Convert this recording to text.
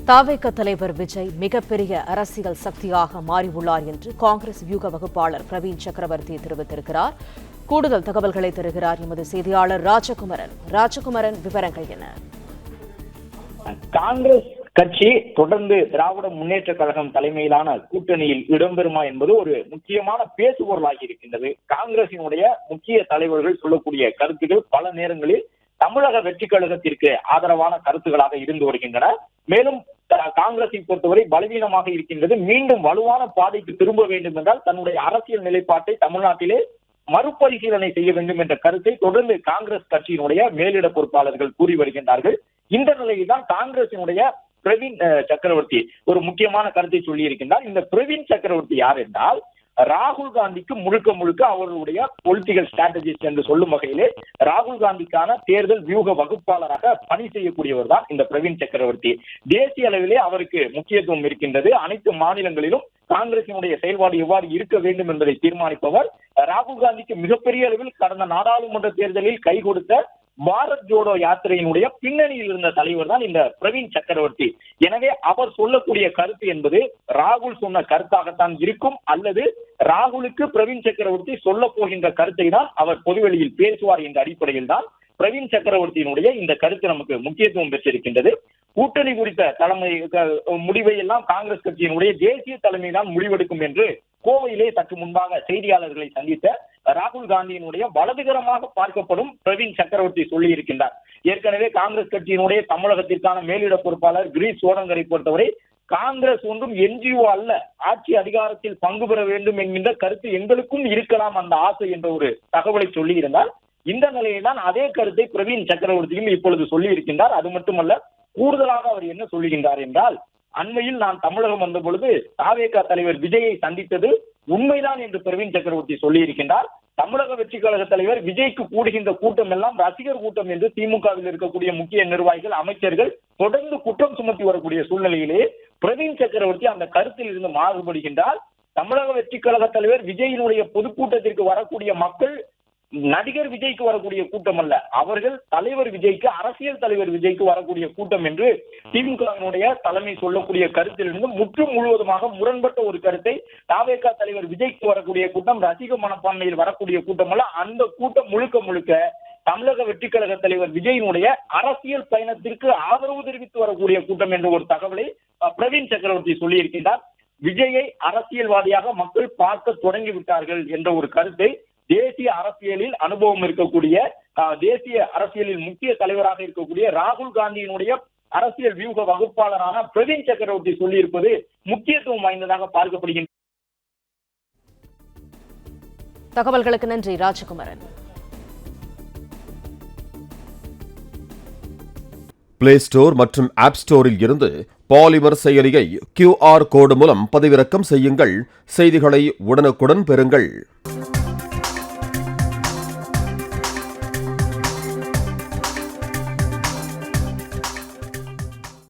தவிக தலைவர் விஜய் மிகப்பெரிய அரசியல் சக்தியாக மாறியுள்ளார் என்று காங்கிரஸ் வியூக வகுப்பாளர் பிரவீன் சக்கரவர்த்தி தெரிவித்திருக்கிறார். கூடுதல் தகவல்களை தருகிறார் எமது செய்தியாளர் ராஜகுமரன். விவரங்கள் என்ன? காங்கிரஸ் கட்சி தொடர்ந்து திராவிட முன்னேற்ற கழகம் தலைமையிலான கூட்டணியில் இடம்பெறுமா என்பது ஒரு முக்கியமான பேசுபொருளாகி இருக்கின்றது. காங்கிரசினுடைய முக்கிய தலைவர்கள் சொல்லக்கூடிய கருத்துக்கள் பல நேரங்களில் தமிழக வெற்றி கழகத்திற்கு ஆதரவான கருத்துக்களாக இருந்து வருகின்றன. மேலும் காங்கிரஸை பொறுத்தவரை பலவீனமாக இருக்கின்றது. மீண்டும் வலுவான பாதைக்கு திரும்ப வேண்டும் என்றால் தன்னுடைய அரசியல் நிலைப்பாட்டை தமிழ்நாட்டிலே மறுபரிசீலனை செய்ய வேண்டும் என்ற கருத்தை தொடர்ந்து காங்கிரஸ் கட்சியினுடைய மேலிட பொறுப்பாளர்கள் கூறி வருகின்றார்கள். இந்த நிலையில் தான் காங்கிரசினுடைய பிரவீன் சக்கரவர்த்தி ஒரு முக்கியமான கருத்தை சொல்லி இருக்கின்றார். இந்த பிரவீன் சக்கரவர்த்தி யார் என்றால், ராகுல் காந்திக்கு முழுக்க முழுக்க அவர்களுடைய பொலிட்டிக்கல் ஸ்ட்ராட்டஜிஸ்ட் என்று சொல்லும் வகையிலே ராகுல் காந்திக்கான தேர்தல் வியூக வகுப்பாளராக பணி செய்யக்கூடியவர் தான் இந்த பிரவீன் சக்கரவர்த்தி. தேசிய அளவிலே அவருக்கு முக்கியத்துவம் இருக்கின்றது. அனைத்து மாநிலங்களிலும் காங்கிரசினுடைய செயல்பாடு எவ்வாறு இருக்க வேண்டும் என்பதை தீர்மானிப்பவர். ராகுல் காந்திக்கு மிகப்பெரிய அளவில் கடந்த நாடாளுமன்ற தேர்தலில் கை கொடுத்த பாரத் ஜோடோ யாத்திரையினுடைய பின்னணியில் இருந்த தலைவர் தான் இந்த பிரவீன் சக்கரவர்த்தி. எனவே அவர் சொல்லக்கூடிய கருத்து என்பது ராகுல் சொன்ன கருத்தாகத்தான் இருக்கும், அல்லது ராகுலுக்கு பிரவீன் சக்கரவர்த்தி சொல்ல போகின்ற கருத்தை தான் அவர் பொதுவெளியில் பேசுவார் என்ற அடிப்படையில் தான் பிரவீன் சக்கரவர்த்தியினுடைய இந்த கருத்து நமக்கு முக்கியத்துவம் பெற்றிருக்கின்றது. கூட்டணி குறித்த தலைமை முடிவை எல்லாம் காங்கிரஸ் கட்சியினுடைய தேசிய தலைமை தான் முடிவெடுக்கும் என்று கோவையிலே சற்று முன்பாக செய்தியாளர்களை சந்தித்த ராகுல் காந்தியினுடைய வலதுகரமாக பார்க்கப்படும் பிரவீன் சக்கரவர்த்தி சொல்லி இருக்கின்றார். ஏற்கனவே காங்கிரஸ் கட்சியினுடைய தமிழகத்திற்கான மேலிட பொறுப்பாளர் கிரீஷ் சோடங்கரை பொறுத்தவரை காங்கிரஸ் ஒன்றும் என்ஜிஓ அல்ல, ஆட்சி அதிகாரத்தில் பங்கு பெற வேண்டும் என்கின்ற கருத்து எங்களுக்கும் இருக்கலாம் அந்த ஆசை என்ற ஒரு தகவலை சொல்லி இருந்தார். இந்த நிலையில் தான் அதே கருத்தை பிரவீன் சக்கரவர்த்தியும் இப்பொழுது சொல்லி இருக்கின்றார். அது மட்டுமல்ல, கூடுதலாக அவர் என்ன சொல்லுகின்றார் என்றால், அண்மையில் நான் தமிழகம் வந்த பொழுது தவிக தலைவர் விஜயை சந்தித்தது உண்மைதான் என்று பிரவீன் சக்கரவர்த்தி சொல்லி இருக்கின்றார். தமிழக வெற்றி கழக தலைவர் விஜய்க்கு கூடுகின்ற கூட்டம் எல்லாம் ரசிகர் கூட்டம் என்று திமுகவில் இருக்கக்கூடிய முக்கிய நிர்வாகிகள், அமைச்சர்கள் தொடர்ந்து குற்றம் சுமத்தி வரக்கூடிய சூழ்நிலையிலே பிரவீன் சக்கரவர்த்தி அந்த கருத்தில் இருந்து மாறுபடுகின்றார். தமிழக வெற்றி கழக தலைவர் விஜயினுடைய பொதுக்கூட்டத்திற்கு வரக்கூடிய மக்கள் நடிகர் விஜய்க்கு வரக்கூடிய கூட்டம் அல்ல, அவர்கள் தலைவர் விஜய்க்கு, அரசியல் தலைவர் விஜய்க்கு வரக்கூடிய கூட்டம் என்று திமுகவினுடைய தலைமை சொல்லக்கூடிய கருத்திலிருந்து முற்றும் முழுவதுமாக முரண்பட்ட ஒரு கருத்தை தவிக தலைவர் விஜய்க்கு வரக்கூடிய கூட்டம் ரசிக மனப்பான்மையில் வரக்கூடிய கூட்டம் அல்ல, அந்த கூட்டம் முழுக்க முழுக்க தமிழக வெற்றி கழக தலைவர் விஜயினுடைய அரசியல் பயணத்திற்கு ஆதரவு தெரிவித்து வரக்கூடிய கூட்டம் என்ற ஒரு தகவலை பிரவீன் சக்கரவர்த்தி சொல்லி இருக்கின்றார். விஜயை அரசியல்வாதியாக மக்கள் பார்க்க தொடங்கி விட்டார்கள் என்ற ஒரு கருத்தை தேசிய அரசியலில் அனுபவம் இருக்கக்கூடிய, தேசிய அரசியலில் முக்கிய தலைவராக இருக்கக்கூடிய ராகுல் காந்தியினுடைய அரசியல் வியூக வகுப்பாளரான பிரவீன் சக்கரவர்த்தி சொல்லியிருப்பது முக்கியத்துவம் வாய்ந்ததாக பார்க்கப்படுகின்றது. தகவல்களுக்கு நன்றி ராஜகுமரன். பிளே ஸ்டோர் மற்றும் ஆப் ஸ்டோரில் இருந்து பாலிமர் செயலியை QR கோடு மூலம் பதிவிறக்கம் செய்யுங்கள். செய்திகளை உடனுக்குடன் பெறுங்கள்.